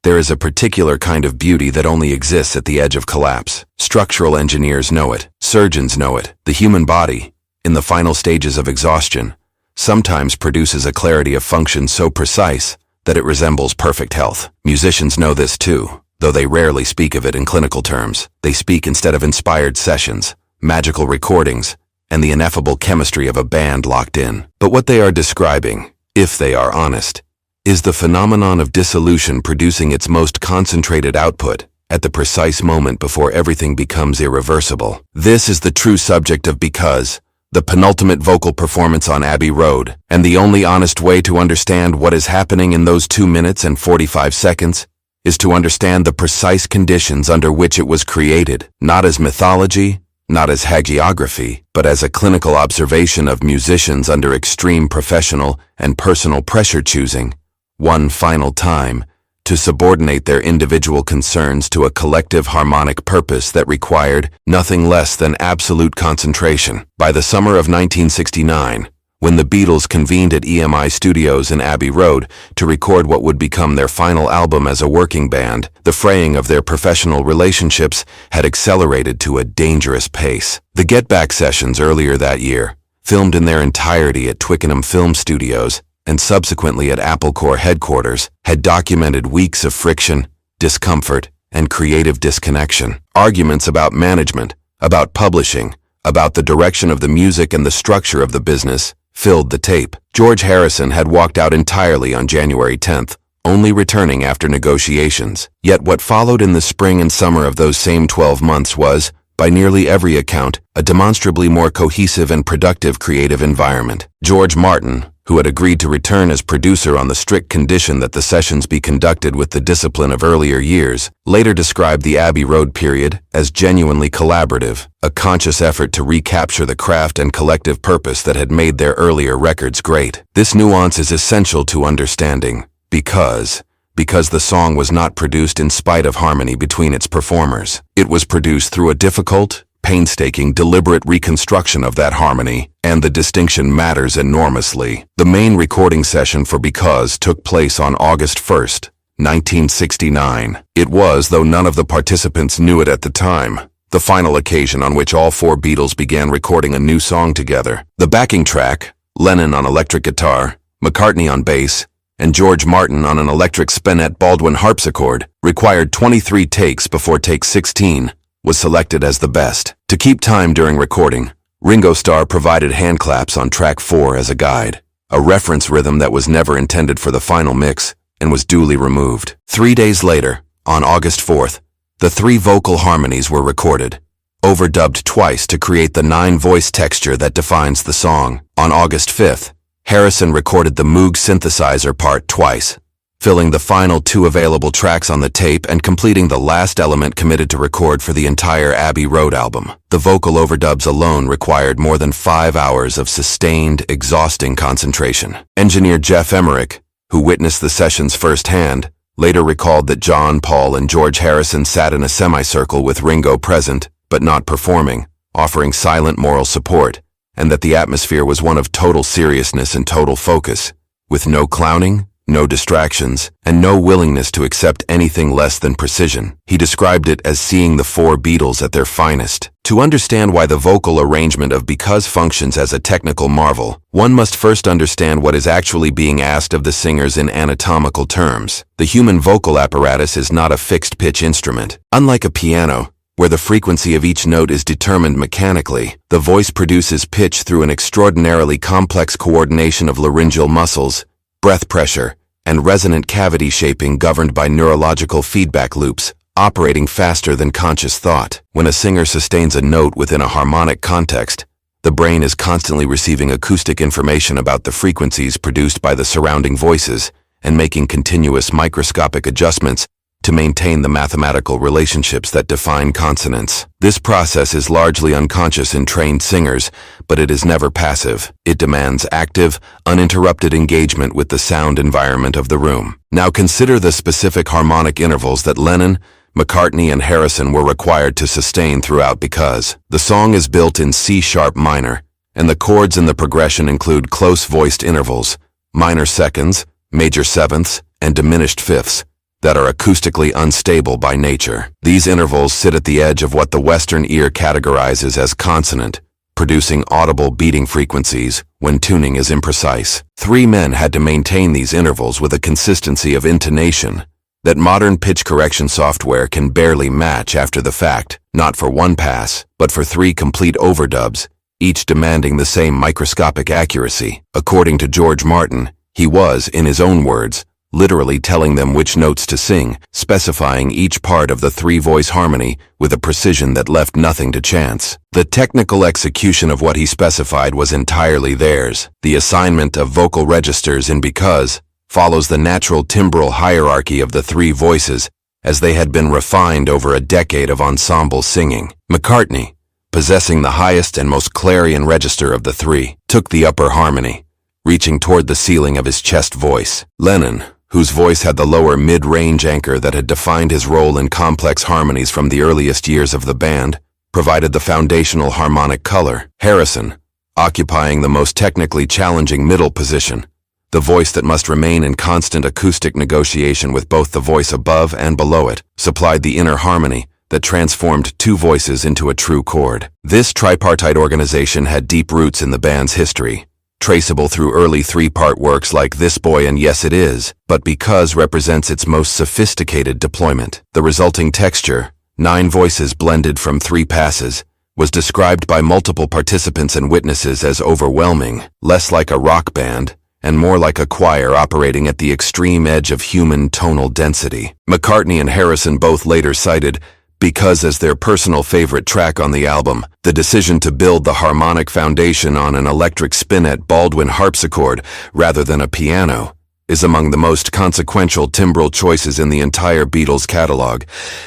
There is a particular kind of beauty that only exists at the edge of collapse. Structural engineers know it. Surgeons know it. The human body, in the final stages of exhaustion, sometimes produces a clarity of function so precise that it resembles perfect health. Musicians know this too, though they rarely speak of it in clinical terms. They speak instead of inspired sessions, magical recordings, and the ineffable chemistry of a band locked in. But what they are describing, if they are honest, is the phenomenon of dissolution producing its most concentrated output at the precise moment before everything becomes irreversible. This is the true subject of Because, the penultimate vocal performance on Abbey Road, and the only honest way to understand what is happening in those 2 minutes and 45 seconds is to understand the precise conditions under which it was created, not as mythology, not as hagiography, but as a clinical observation of musicians under extreme professional and personal pressure choosing, one final time, to subordinate their individual concerns to a collective harmonic purpose that required nothing less than absolute concentration. By the summer of 1969, when the Beatles convened at EMI Studios in Abbey Road to record what would become their final album as a working band, the fraying of their professional relationships had accelerated to a dangerous pace. The Get Back sessions earlier that year, filmed in their entirety at Twickenham Film Studios, and subsequently at Apple Corps headquarters, had documented weeks of friction, discomfort, and creative disconnection. Arguments about management, about publishing, about the direction of the music and the structure of the business filled the tape. George Harrison had walked out entirely on January 10th, only returning after negotiations. Yet what followed in the spring and summer of those same 12 months was, by nearly every account, a demonstrably more cohesive and productive creative environment. George Martin, who had agreed to return as producer on the strict condition that the sessions be conducted with the discipline of earlier years, later described the Abbey Road period as genuinely collaborative, a conscious effort to recapture the craft and collective purpose that had made their earlier records great. This nuance is essential to understanding because the song was not produced in spite of harmony between its performers. It was produced through a difficult, painstaking, deliberate reconstruction of that harmony, and the distinction matters enormously. The main recording session for Because took place on August 1st, 1969. It was, though none of the participants knew it at the time, the final occasion on which all four Beatles began recording a new song together. The backing track, Lennon on electric guitar, McCartney on bass, and George Martin on an electric spinet Baldwin harpsichord, required 23 takes before take 16, was selected as the best. To keep time during recording, Ringo Starr provided hand claps on track 4 as a guide, a reference rhythm that was never intended for the final mix and was duly removed. 3 days later, on August 4th, the 3 vocal harmonies were recorded, overdubbed twice to create the 9-voice texture that defines the song. On August 5th, Harrison recorded the Moog synthesizer part twice, filling the final 2 available tracks on the tape and completing the last element committed to record for the entire Abbey Road album. The vocal overdubs alone required more than 5 hours of sustained, exhausting concentration. Engineer Jeff Emmerich, who witnessed the sessions firsthand, later recalled that John, Paul, and George Harrison sat in a semicircle with Ringo present, but not performing, offering silent moral support, and that the atmosphere was one of total seriousness and total focus, with no clowning, no distractions, and no willingness to accept anything less than precision. He described it as seeing the 4 Beatles at their finest. To understand why the vocal arrangement of Because functions as a technical marvel, one must first understand what is actually being asked of the singers in anatomical terms. The human vocal apparatus is not a fixed-pitch instrument. Unlike a piano, where the frequency of each note is determined mechanically, the voice produces pitch through an extraordinarily complex coordination of laryngeal muscles, breath pressure, and resonant cavity shaping governed by neurological feedback loops, operating faster than conscious thought. When a singer sustains a note within a harmonic context, the brain is constantly receiving acoustic information about the frequencies produced by the surrounding voices and making continuous microscopic adjustments to maintain the mathematical relationships that define consonants. This process is largely unconscious in trained singers, but it is never passive. It demands active, uninterrupted engagement with the sound environment of the room. Now consider the specific harmonic intervals that Lennon, McCartney, and Harrison were required to sustain throughout Because. The song is built in C-sharp minor, and the chords in the progression include close-voiced intervals, minor seconds, major sevenths, and diminished fifths, that are acoustically unstable by nature. These intervals sit at the edge of what the Western ear categorizes as consonant, producing audible beating frequencies when tuning is imprecise. Three men had to maintain these intervals with a consistency of intonation that modern pitch correction software can barely match after the fact, not for one pass, but for three complete overdubs, each demanding the same microscopic accuracy. According to George Martin, he was, in his own words, literally telling them which notes to sing, specifying each part of the three-voice harmony with a precision that left nothing to chance. The technical execution of what he specified was entirely theirs. The assignment of vocal registers in Because follows the natural timbral hierarchy of the three voices, as they had been refined over a decade of ensemble singing. McCartney, possessing the highest and most clarion register of the three, took the upper harmony, reaching toward the ceiling of his chest voice. Lennon, whose voice had the lower mid-range anchor that had defined his role in complex harmonies from the earliest years of the band, provided the foundational harmonic color. Harrison, occupying the most technically challenging middle position, the voice that must remain in constant acoustic negotiation with both the voice above and below it, supplied the inner harmony that transformed two voices into a true chord. This tripartite organization had deep roots in the band's history, traceable through early three-part works like This Boy and Yes It Is, but Because represents its most sophisticated deployment. The resulting texture, 9 voices blended from 3 passes, was described by multiple participants and witnesses as overwhelming, less like a rock band, and more like a choir operating at the extreme edge of human tonal density. McCartney and Harrison both later cited Because as their personal favorite track on the album. The decision to build the harmonic foundation on an electric spinet Baldwin harpsichord rather than a piano is among the most consequential timbral choices in the entire Beatles catalog,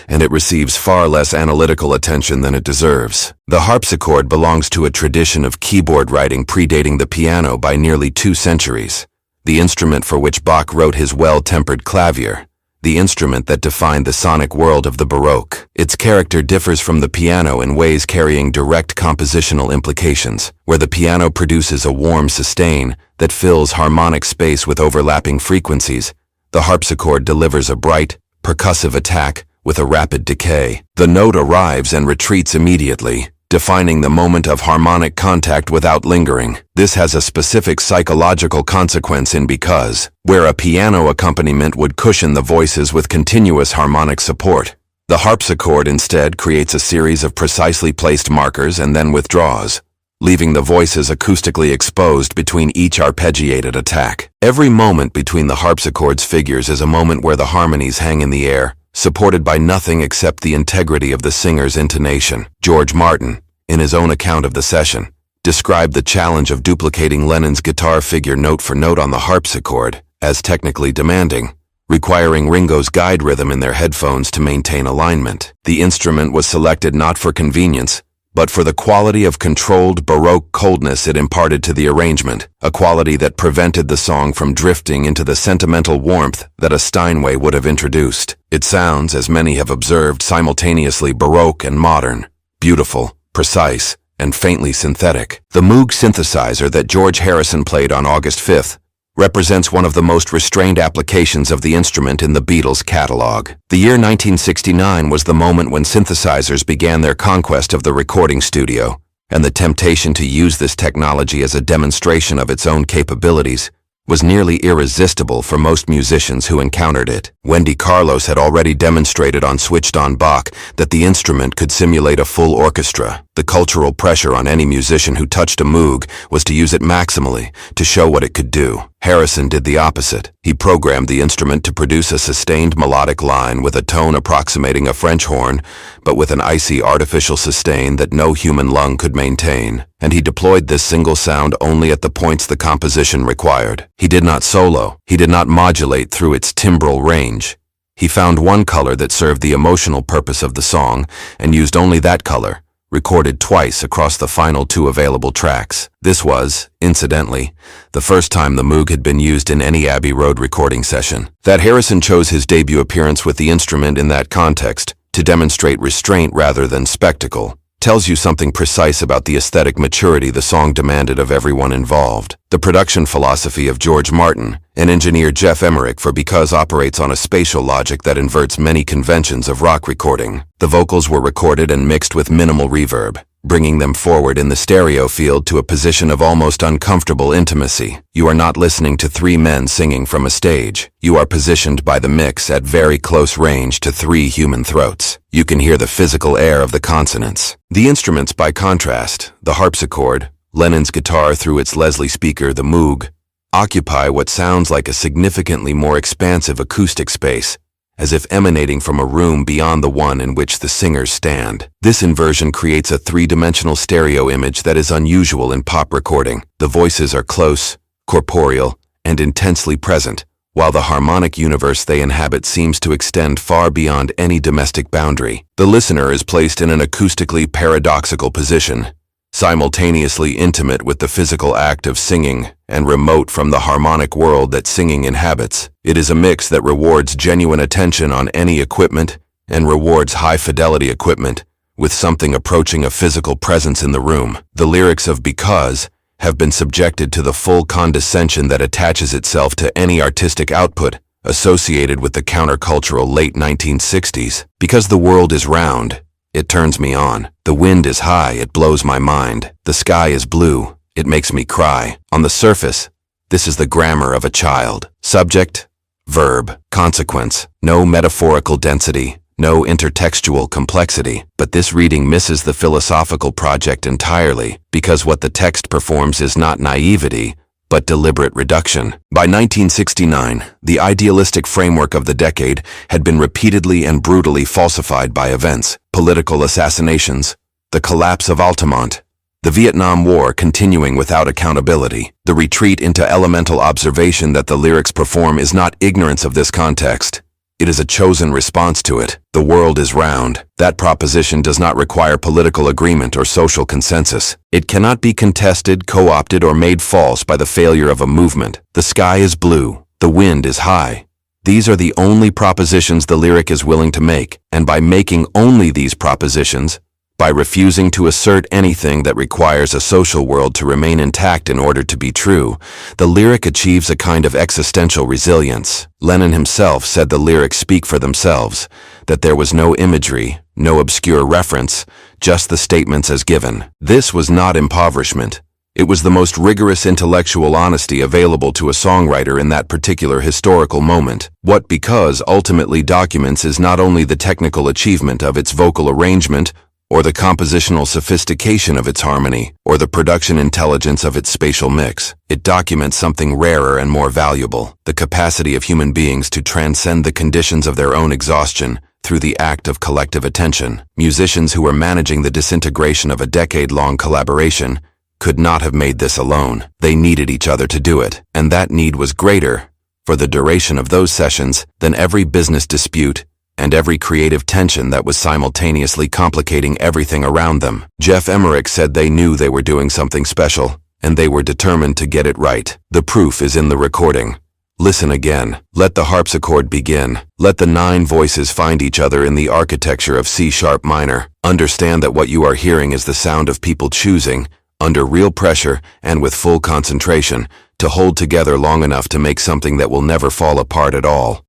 and it receives far less analytical attention than it deserves. The harpsichord belongs to a tradition of keyboard writing predating the piano by nearly 2 centuries, the instrument for which Bach wrote his well-tempered clavier, the instrument that defined the sonic world of the Baroque. Its character differs from the piano in ways carrying direct compositional implications, where the piano produces a warm sustain that fills harmonic space with overlapping frequencies. The harpsichord delivers a bright, percussive attack with a rapid decay. The note arrives and retreats immediately, defining the moment of harmonic contact without lingering. This has a specific psychological consequence in Because, where a piano accompaniment would cushion the voices with continuous harmonic support. The harpsichord instead creates a series of precisely placed markers and then withdraws, leaving the voices acoustically exposed between each arpeggiated attack. Every moment between the harpsichord's figures is a moment where the harmonies hang in the air, supported by nothing except the integrity of the singer's intonation. George Martin, in his own account of the session, described the challenge of duplicating Lennon's guitar figure note for note on the harpsichord as technically demanding, requiring Ringo's guide rhythm in their headphones to maintain alignment. The instrument was selected not for convenience, but for the quality of controlled Baroque coldness it imparted to the arrangement, a quality that prevented the song from drifting into the sentimental warmth that a Steinway would have introduced. It sounds, as many have observed, simultaneously Baroque and modern, beautiful, precise, and faintly synthetic. The Moog synthesizer that George Harrison played on August 5th represents one of the most restrained applications of the instrument in the Beatles' catalog. The year 1969 was the moment when synthesizers began their conquest of the recording studio, and the temptation to use this technology as a demonstration of its own capabilities was nearly irresistible for most musicians who encountered it. Wendy Carlos had already demonstrated on Switched on Bach that the instrument could simulate a full orchestra. The cultural pressure on any musician who touched a Moog was to use it maximally, to show what it could do. Harrison did the opposite. He programmed the instrument to produce a sustained melodic line with a tone approximating a French horn, but with an icy artificial sustain that no human lung could maintain. And he deployed this single sound only at the points the composition required. He did not solo. He did not modulate through its timbral range. He found one color that served the emotional purpose of the song and used only that color, recorded twice across the final 2 available tracks. This was, incidentally, the first time the Moog had been used in any Abbey Road recording session. That Harrison chose his debut appearance with the instrument in that context, to demonstrate restraint rather than spectacle, tells you something precise about the aesthetic maturity the song demanded of everyone involved. The production philosophy of George Martin and engineer Jeff Emmerich for Because operates on a spatial logic that inverts many conventions of rock recording. The vocals were recorded and mixed with minimal reverb, bringing them forward in the stereo field to a position of almost uncomfortable intimacy. You are not listening to three men singing from a stage. You are positioned by the mix at very close range to three human throats. You can hear the physical air of the consonants. The instruments, by contrast, the harpsichord, Lennon's guitar through its Leslie speaker, the Moog, occupy what sounds like a significantly more expansive acoustic space, as if emanating from a room beyond the one in which the singers stand. This inversion creates a three-dimensional stereo image that is unusual in pop recording. The voices are close, corporeal, and intensely present, while the harmonic universe they inhabit seems to extend far beyond any domestic boundary. The listener is placed in an acoustically paradoxical position, simultaneously intimate with the physical act of singing and remote from the harmonic world that singing inhabits. It is a mix that rewards genuine attention on any equipment and rewards high-fidelity equipment with something approaching a physical presence in the room. The lyrics of Because have been subjected to the full condescension that attaches itself to any artistic output associated with the countercultural late 1960s. Because the world is round, it turns me on. The wind is high, it blows my mind. The sky is blue, it makes me cry. On the surface, this is the grammar of a child. Subject, verb, consequence, no metaphorical density, no intertextual complexity. But this reading misses the philosophical project entirely, because what the text performs is not naivety, but deliberate reduction. By 1969, the idealistic framework of the decade had been repeatedly and brutally falsified by events: political assassinations, the collapse of Altamont, the Vietnam War continuing without accountability. The retreat into elemental observation that the lyrics perform is not ignorance of this context. It is a chosen response to it. The world is round. That proposition does not require political agreement or social consensus. It cannot be contested, co-opted, or made false by the failure of a movement. The sky is blue. The wind is high. These are the only propositions the lyric is willing to make, and by making only these propositions, by refusing to assert anything that requires a social world to remain intact in order to be true, the lyric achieves a kind of existential resilience. Lennon himself said the lyrics speak for themselves, that there was no imagery, no obscure reference, just the statements as given. This was not impoverishment. It was the most rigorous intellectual honesty available to a songwriter in that particular historical moment. What Because ultimately documents is not only the technical achievement of its vocal arrangement, or the compositional sophistication of its harmony, or the production intelligence of its spatial mix. It documents something rarer and more valuable: the capacity of human beings to transcend the conditions of their own exhaustion through the act of collective attention. Musicians who were managing the disintegration of a decade-long collaboration could not have made this alone. They needed each other to do it, and that need was greater, for the duration of those sessions, than every business dispute and every creative tension that was simultaneously complicating everything around them. Jeff Emmerich said they knew they were doing something special, and they were determined to get it right. The proof is in the recording. Listen again. Let the harpsichord begin. Let the 9 voices find each other in the architecture of C-sharp minor. Understand that what you are hearing is the sound of people choosing, under real pressure and with full concentration, to hold together long enough to make something that will never fall apart at all.